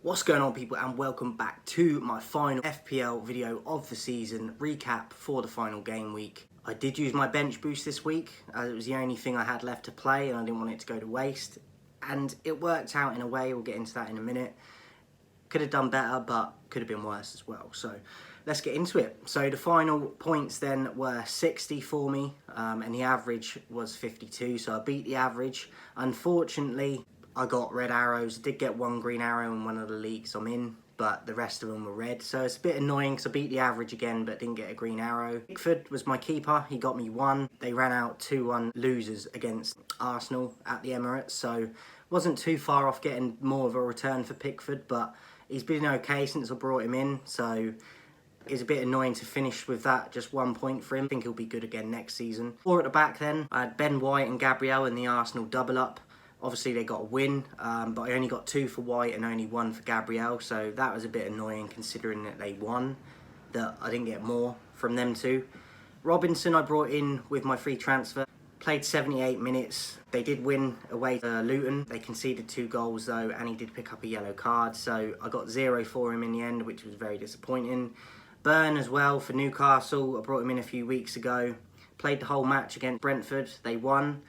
What's going on, people, and welcome back to my final FPL video of the season recap for the final game week. I did use my bench boost this week as it was the only thing I had left to play and I didn't want it to go to waste, and it worked out in a way. We'll get into that in a minute. Could have done better, but could have been worse as well. So let's get into it. So the final points then were 60 for me, and the average was 52, so I beat the average. Unfortunately, I got red arrows. I did get one green arrow in one of the leagues I'm in, but the rest of them were red. So it's a bit annoying because I beat the average again, but didn't get a green arrow. Pickford was my keeper. He got me one. They ran out 2-1 losers against Arsenal at the Emirates. So wasn't too far off getting more of a return for Pickford, but he's been okay since I brought him in. So it's a bit annoying to finish with that, just 1 point for him. I think he'll be good again next season. Four at the back then, I had Ben White and Gabriel in the Arsenal double up. Obviously they got a win, but I only got 2 for White and only 1 for Gabriel, so that was a bit annoying considering that they won, that I didn't get more from them two. Robinson I brought in with my free transfer, played 78 minutes. They did win away to Luton. They conceded 2 goals though, and he did pick up a yellow card, so I got 0 for him in the end, which was very disappointing. Burn as well for Newcastle. I brought him in a few weeks ago. Played the whole match against Brentford. They won,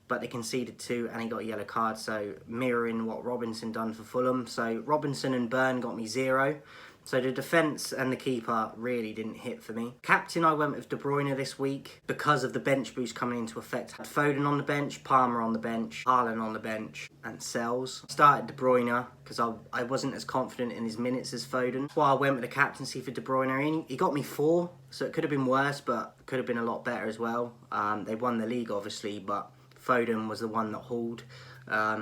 but they conceded 2 and he got a yellow card, so mirroring what Robinson done for Fulham. So Robinson and Burn got me 0. So the defence and the keeper really didn't hit for me. Captain, I went with De Bruyne this week because of the bench boost coming into effect. I had Foden on the bench, Palmer on the bench, Haaland on the bench, and Sells. Started De Bruyne because I wasn't as confident in his minutes as Foden. That's why I went with the captaincy for De Bruyne. He got me 4, so it could have been worse, but could have been a lot better as well. They won the league, obviously, but Foden was the one that hauled.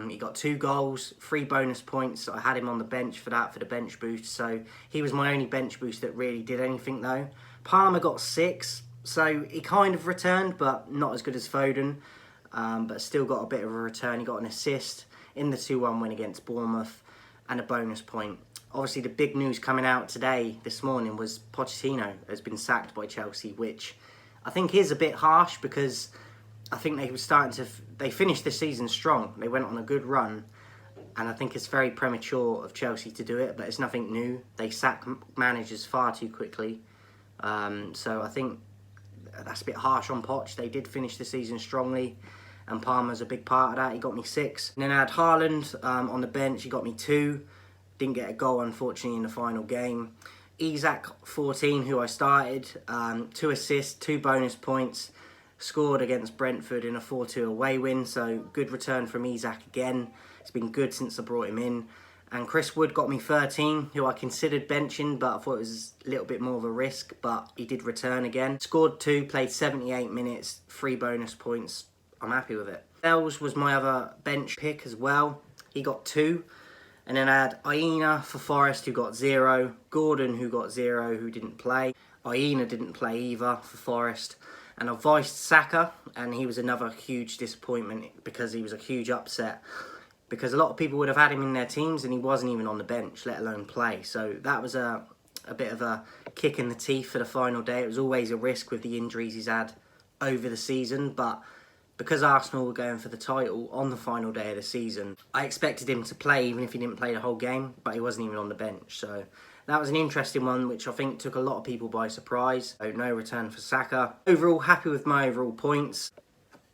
He got 2 goals, 3 bonus points. I had him on the bench for that, for the bench boost. So he was my only bench boost that really did anything though. Palmer got 6, so he kind of returned, but not as good as Foden. But still got a bit of a return. He got an assist in the 2-1 win against Bournemouth and a bonus point. Obviously the big news coming out this morning, was Pochettino has been sacked by Chelsea, which I think is a bit harsh because I think they finished the season strong. They went on a good run, and I think it's very premature of Chelsea to do it, but it's nothing new. They sack managers far too quickly. So I think that's a bit harsh on Poch. They did finish the season strongly, and Palmer's a big part of that. He got me 6. And then I had Haaland on the bench. He got me 2. Didn't get a goal, unfortunately, in the final game. Isak, 14, who I started. 2 assists, 2 bonus points. Scored against Brentford in a 4-2 away win, so good return from Isak again. It's been good since I brought him in. And Chris Wood got me 13, who I considered benching, but I thought it was a little bit more of a risk, but he did return again. Scored 2, played 78 minutes, 3 bonus points. I'm happy with it. Sells was my other bench pick as well. He got 2. And then I had Aina for Forest, who got 0. Gordon, who got 0, who didn't play. Aina didn't play either for Forest. And I viced Saka, and he was another huge disappointment because he was a huge upset. Because a lot of people would have had him in their teams and he wasn't even on the bench, let alone play. So that was a bit of a kick in the teeth for the final day. It was always a risk with the injuries he's had over the season. But because Arsenal were going for the title on the final day of the season, I expected him to play even if he didn't play the whole game. But he wasn't even on the bench. So that was an interesting one, which I think took a lot of people by surprise. So no return for Saka. Overall, happy with my overall points,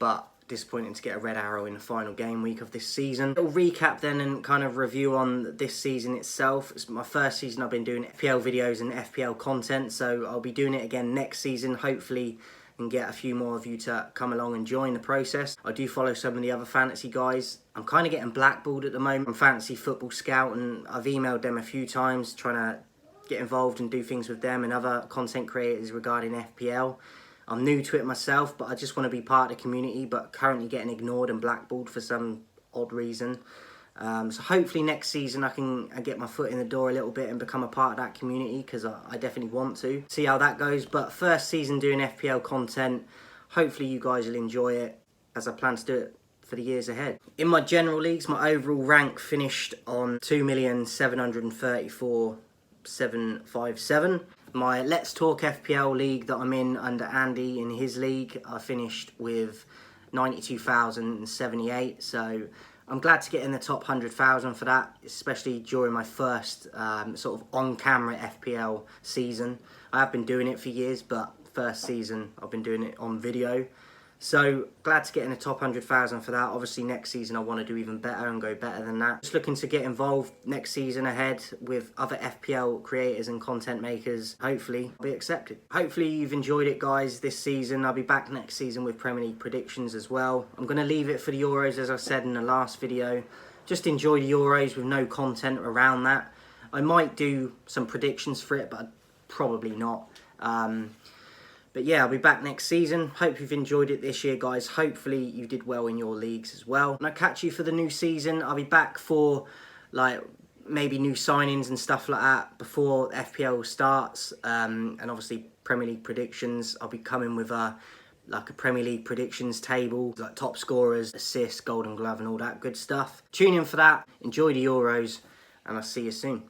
but disappointing to get a red arrow in the final game week of this season. A little recap then and kind of review on this season itself. It's my first season I've been doing FPL videos and FPL content, so I'll be doing it again next season, hopefully, and get a few more of you to come along and join the process. I do follow some of the other fantasy guys. I'm kind of getting blackballed at the moment on Fantasy Football Scout, and I've emailed them a few times trying to get involved and do things with them and other content creators regarding FPL. I'm new to it myself, but I just want to be part of the community, but currently getting ignored and blackballed for some odd reason. So hopefully next season I can get my foot in the door a little bit and become a part of that community, because I definitely want to. See how that goes. But first season doing FPL content, hopefully you guys will enjoy it, as I plan to do it for the years ahead. In my general leagues, my overall rank finished on 2,734,757. My Let's Talk FPL league that I'm in under Andy, in his league, I finished with 92,078. So I'm glad to get in the top 100,000 for that, especially during my first sort of on-camera FPL season. I have been doing it for years, but first season I've been doing it on video. So glad to get in the top 100,000 for that. Obviously next season I want to do even better and go better than that. Just looking to get involved next season ahead with other FPL creators and content makers. Hopefully I'll be accepted. Hopefully you've enjoyed it, guys, this season. I'll be back next season with Premier League predictions as well. I'm going to leave it for the Euros, as I said in the last video. Just enjoy the Euros with no content around that. I might do some predictions for it, but probably not. But yeah, I'll be back next season. Hope you've enjoyed it this year, guys. Hopefully you did well in your leagues as well. And I'll catch you for the new season. I'll be back for like maybe new signings and stuff like that before FPL starts. And obviously Premier League predictions. I'll be coming with like a Premier League predictions table, like top scorers, assists, Golden Glove and all that good stuff. Tune in for that. Enjoy the Euros and I'll see you soon.